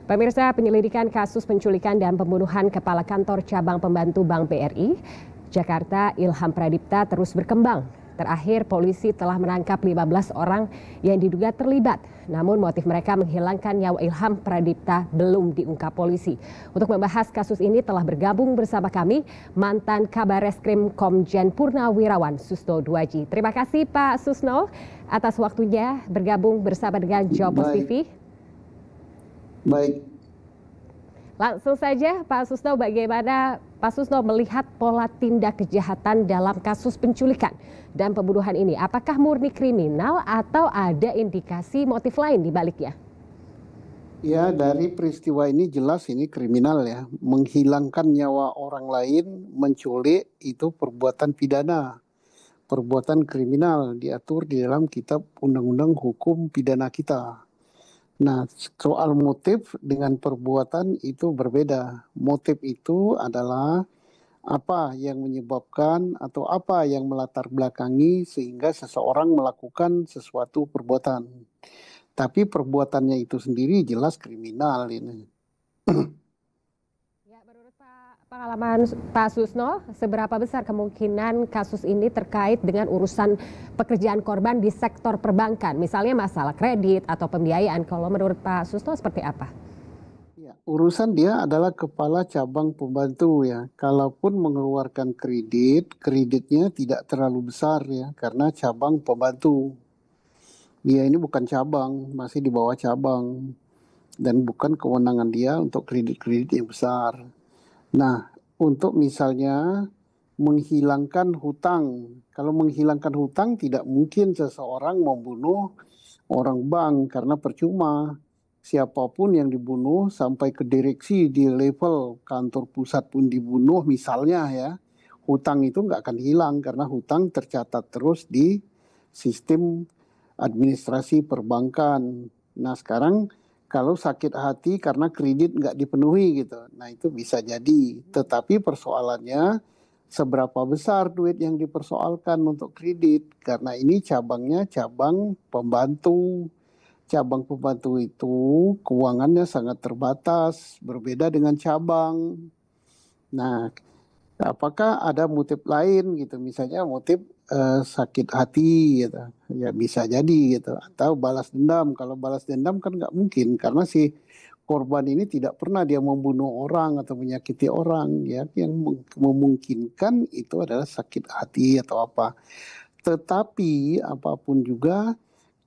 Pemirsa, penyelidikan kasus penculikan dan pembunuhan Kepala Kantor Cabang Pembantu Bank BRI, Jakarta Ilham Pradipta terus berkembang. Terakhir, polisi telah menangkap 15 orang yang diduga terlibat. Namun motif mereka menghilangkan nyawa Ilham Pradipta belum diungkap polisi. Untuk membahas kasus ini telah bergabung bersama kami mantan Kabareskrim Komjen Purnawirawan Susno Duaji. Terima kasih Pak Susno atas waktunya bergabung bersama dengan Jopos TV. Baik. Langsung saja Pak Susno, bagaimana Pak Susno melihat pola tindak kejahatan dalam kasus penculikan dan pembunuhan ini? Apakah murni kriminal atau ada indikasi motif lain di baliknya? Ya, dari peristiwa ini jelas ini kriminal ya. Menghilangkan nyawa orang lain, menculik itu perbuatan pidana. Perbuatan kriminal diatur di dalam kitab undang-undang hukum pidana kita. Nah, soal motif dengan perbuatan itu berbeda. Motif itu adalah apa yang menyebabkan atau apa yang melatar belakangi sehingga seseorang melakukan sesuatu perbuatan. Tapi perbuatannya itu sendiri jelas kriminal ini. Ya, menurut pengalaman Pak Susno, seberapa besar kemungkinan kasus ini terkait dengan urusan pekerjaan korban di sektor perbankan, misalnya masalah kredit atau pembiayaan? Kalau menurut Pak Susno seperti apa? Ya, urusan dia adalah kepala cabang pembantu ya. Kalaupun mengeluarkan kreditnya tidak terlalu besar ya, karena cabang pembantu. Dia ini bukan cabang, masih di bawah cabang. Dan bukan kewenangan dia untuk kredit-kredit yang besar. Nah, untuk misalnya menghilangkan hutang. Kalau menghilangkan hutang tidak mungkin seseorang membunuh orang bank karena percuma. Siapapun yang dibunuh sampai ke direksi di level kantor pusat pun dibunuh misalnya ya. Hutang itu nggak akan hilang karena hutang tercatat terus di sistem administrasi perbankan. Nah sekarang kalau sakit hati karena kredit nggak dipenuhi gitu, nah itu bisa jadi. Tetapi persoalannya seberapa besar duit yang dipersoalkan untuk kredit, karena ini cabangnya cabang pembantu. Cabang pembantu itu keuangannya sangat terbatas, berbeda dengan cabang. Nah, apakah ada motif lain gitu, misalnya motif sakit hati gitu, ya bisa jadi gitu, atau balas dendam. Kalau balas dendam kan nggak mungkin karena si korban ini tidak pernah dia membunuh orang atau menyakiti orang ya. Yang memungkinkan itu adalah sakit hati atau apa. Tetapi apapun juga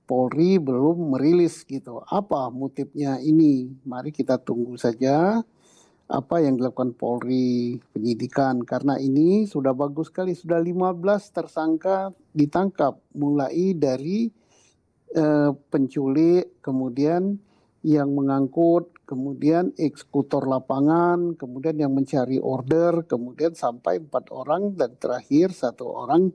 Polri belum merilis gitu apa motifnya ini. Mari kita tunggu saja apa yang dilakukan Polri penyidikan, karena ini sudah bagus sekali, sudah 15 tersangka ditangkap mulai dari penculik, kemudian yang mengangkut, kemudian eksekutor lapangan, kemudian yang mencari order, kemudian sampai 4 orang dan terakhir 1 orang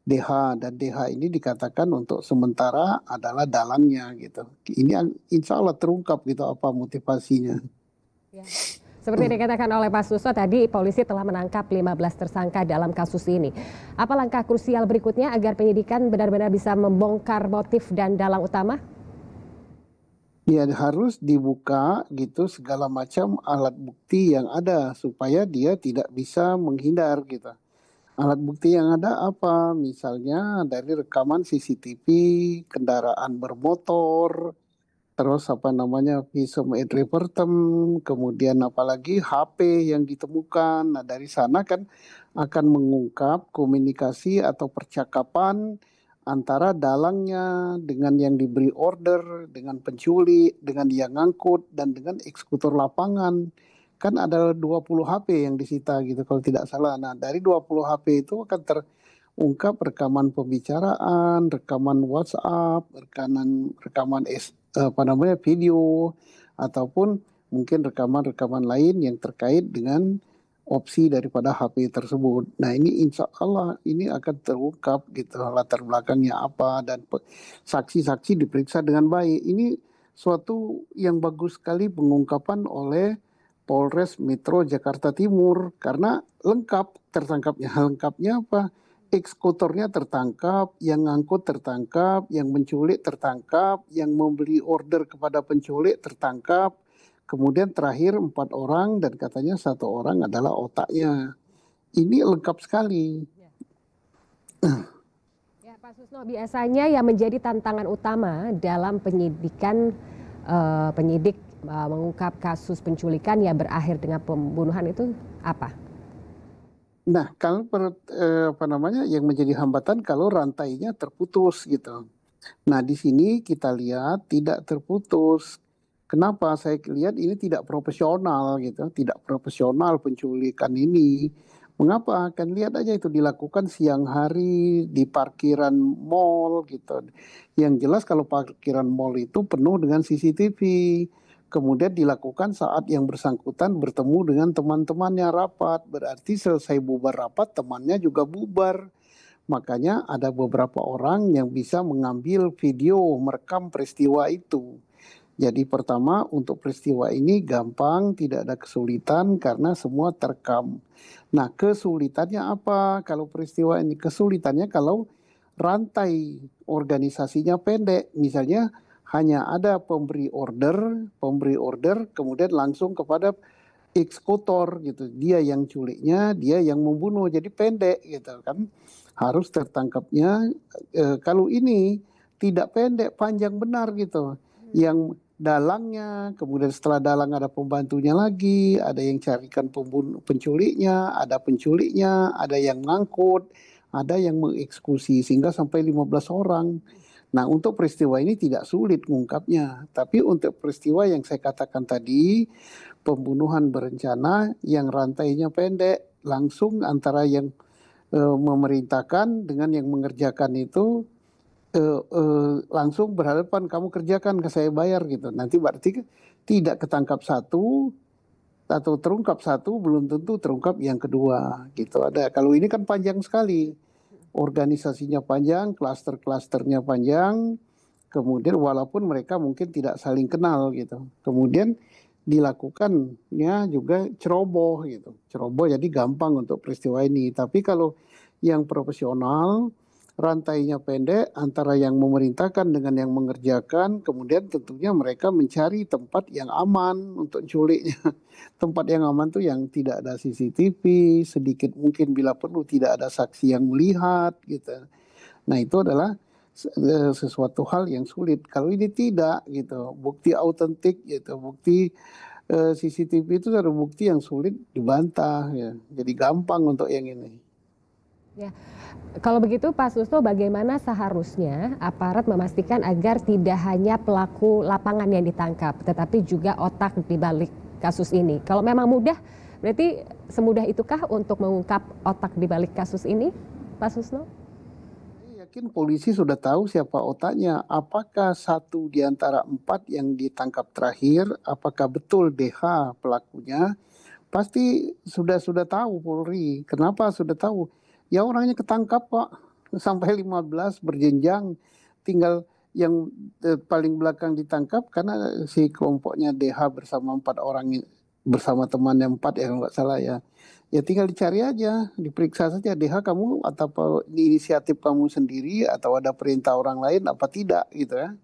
DH, dan DH ini dikatakan untuk sementara adalah dalangnya gitu. Ini insya Allah terungkap gitu apa motivasinya. Ya. Seperti dikatakan oleh Pak Susno tadi, polisi telah menangkap 15 tersangka dalam kasus ini. Apa langkah krusial berikutnya agar penyidikan benar-benar bisa membongkar motif dan dalang utama? Ya harus dibuka gitu segala macam alat bukti yang ada supaya dia tidak bisa menghindar gitu. Alat bukti yang ada apa? Misalnya dari rekaman CCTV, kendaraan bermotor, terus apa namanya visum et repertum, kemudian apalagi HP yang ditemukan. Nah dari sana kan akan mengungkap komunikasi atau percakapan antara dalangnya dengan yang diberi order, dengan penculik, dengan yang ngangkut, dan dengan eksekutor lapangan. Kan ada 20 HP yang disita gitu kalau tidak salah. Nah dari 20 HP itu akan terungkap rekaman pembicaraan, rekaman WhatsApp, rekaman apa namanya video, ataupun mungkin rekaman-rekaman lain yang terkait dengan opsi daripada HP tersebut. Nah ini insya Allah ini akan terungkap gitu latar belakangnya apa, dan saksi-saksi diperiksa dengan baik. Ini suatu yang bagus sekali pengungkapan oleh Polres Metro Jakarta Timur karena lengkap tertangkapnya. Lengkapnya apa? Eksekutornya tertangkap, yang ngangkut tertangkap, yang menculik tertangkap, yang membeli order kepada penculik tertangkap, kemudian terakhir 4 orang dan katanya 1 orang adalah otaknya. Ini lengkap sekali. Ya, Pak Susno, biasanya yang menjadi tantangan utama dalam penyidikan penyidik mengungkap kasus penculikan yang berakhir dengan pembunuhan itu apa? Nah, kalau yang menjadi hambatan kalau rantainya terputus gitu. Nah, di sini kita lihat tidak terputus. Kenapa? Saya lihat ini tidak profesional gitu, tidak profesional penculikan ini. Mengapa? Kan lihat aja itu dilakukan siang hari di parkiran mall gitu. Yang jelas kalau parkiran mall itu penuh dengan CCTV. Kemudian dilakukan saat yang bersangkutan bertemu dengan teman-temannya rapat. Berarti selesai bubar rapat, temannya juga bubar. Makanya ada beberapa orang yang bisa mengambil video, merekam peristiwa itu. Jadi pertama untuk peristiwa ini gampang, tidak ada kesulitan karena semua terekam. Nah, kesulitannya apa kalau peristiwa ini? Kesulitannya kalau rantai organisasinya pendek. Misalnya hanya ada pemberi order kemudian langsung kepada eksekutor gitu. Dia yang culiknya, dia yang membunuh. Jadi pendek gitu kan. Harus tertangkapnya kalau ini tidak pendek, panjang benar gitu. Yang dalangnya, kemudian setelah dalang ada pembantunya lagi, ada yang carikan penculiknya, ada penculiknya, ada yang ngangkut, ada yang mengeksekusi sehingga sampai 15 orang. Nah, untuk peristiwa ini tidak sulit mengungkapnya, tapi untuk peristiwa yang saya katakan tadi, pembunuhan berencana yang rantainya pendek, langsung antara yang memerintahkan dengan yang mengerjakan itu langsung berhadapan, kamu kerjakan ke saya bayar gitu. Nanti berarti tidak ketangkap satu atau terungkap satu belum tentu terungkap yang kedua gitu. Ada kalau ini kan panjang sekali. Organisasinya panjang, klaster-klasternya panjang, kemudian walaupun mereka mungkin tidak saling kenal gitu. Kemudian dilakukannya juga ceroboh gitu. Ceroboh jadi gampang untuk peristiwa ini. Tapi kalau yang profesional, rantainya pendek antara yang memerintahkan dengan yang mengerjakan, kemudian tentunya mereka mencari tempat yang aman untuk culiknya. Tempat yang aman tuh yang tidak ada CCTV, sedikit mungkin bila perlu tidak ada saksi yang melihat gitu. Nah, itu adalah sesuatu hal yang sulit. Kalau ini tidak gitu, bukti autentik gitu, bukti CCTV itu ada bukti yang sulit dibantah ya. Jadi gampang untuk yang ini. Ya. Kalau begitu Pak Susno, bagaimana seharusnya aparat memastikan agar tidak hanya pelaku lapangan yang ditangkap, tetapi juga otak di balik kasus ini? Kalau memang mudah, berarti semudah itukah untuk mengungkap otak di balik kasus ini, Pak Susno? Saya yakin polisi sudah tahu siapa otaknya. Apakah satu di antara 4 yang ditangkap terakhir, apakah betul DH pelakunya? Pasti sudah tahu Polri. Kenapa sudah tahu? Ya orangnya ketangkap Pak, sampai 15 berjenjang, tinggal yang paling belakang ditangkap karena si kelompoknya DH bersama 4 orang bersama temannya 4 ya kalau nggak salah ya. Ya tinggal dicari aja, diperiksa saja DH kamu atau inisiatif kamu sendiri atau ada perintah orang lain apa tidak gitu ya.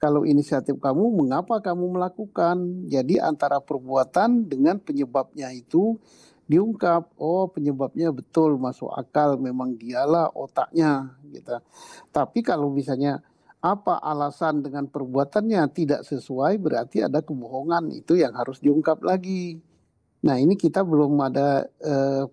Kalau inisiatif kamu, mengapa kamu melakukan? Jadi antara perbuatan dengan penyebabnya itu diungkap. Oh, penyebabnya betul, masuk akal, memang dialah otaknya gitu. Tapi kalau misalnya apa alasan dengan perbuatannya tidak sesuai, berarti ada kebohongan. Itu yang harus diungkap lagi. Nah, ini kita belum ada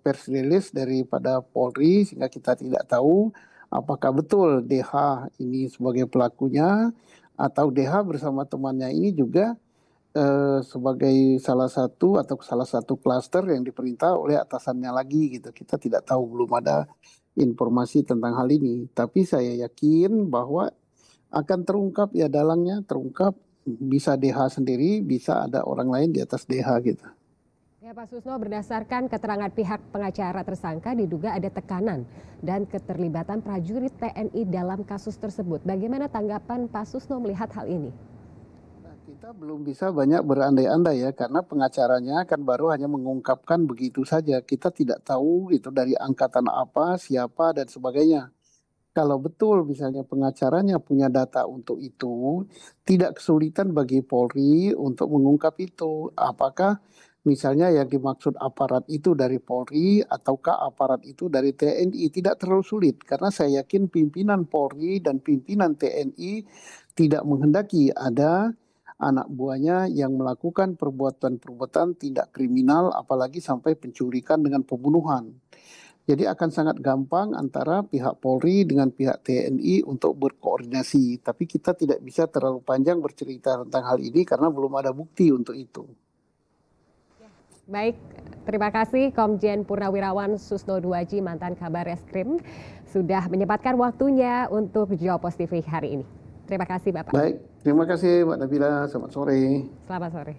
press release daripada Polri sehingga kita tidak tahu apakah betul DH ini sebagai pelakunya atau DH bersama temannya ini juga sebagai salah satu klaster yang diperintah oleh atasannya lagi gitu. Kita tidak tahu, belum ada informasi tentang hal ini. Tapi saya yakin bahwa akan terungkap ya dalangnya, terungkap, bisa DH sendiri, bisa ada orang lain di atas DH gitu. Ya Pak Susno, berdasarkan keterangan pihak pengacara tersangka diduga ada tekanan dan keterlibatan prajurit TNI dalam kasus tersebut. Bagaimana tanggapan Pak Susno melihat hal ini? Nah, kita belum bisa banyak berandai-andai ya, karena pengacaranya kan baru hanya mengungkapkan begitu saja. Kita tidak tahu itu dari angkatan apa, siapa, dan sebagainya. Kalau betul misalnya pengacaranya punya data untuk itu, tidak kesulitan bagi Polri untuk mengungkap itu. Apakah misalnya yang dimaksud aparat itu dari Polri ataukah aparat itu dari TNI? Tidak terlalu sulit karena saya yakin pimpinan Polri dan pimpinan TNI tidak menghendaki ada anak buahnya yang melakukan perbuatan-perbuatan tidak kriminal apalagi sampai penculikan dengan pembunuhan. Jadi akan sangat gampang antara pihak Polri dengan pihak TNI untuk berkoordinasi. Tapi kita tidak bisa terlalu panjang bercerita tentang hal ini karena belum ada bukti untuk itu. Baik, terima kasih Komjen Purnawirawan Susno Duaji, mantan Kabar Reskrim, sudah menyempatkan waktunya untuk Jawa Pos TV hari ini. Terima kasih Bapak. Baik, terima kasih Mbak Nabila. Selamat sore. Selamat sore.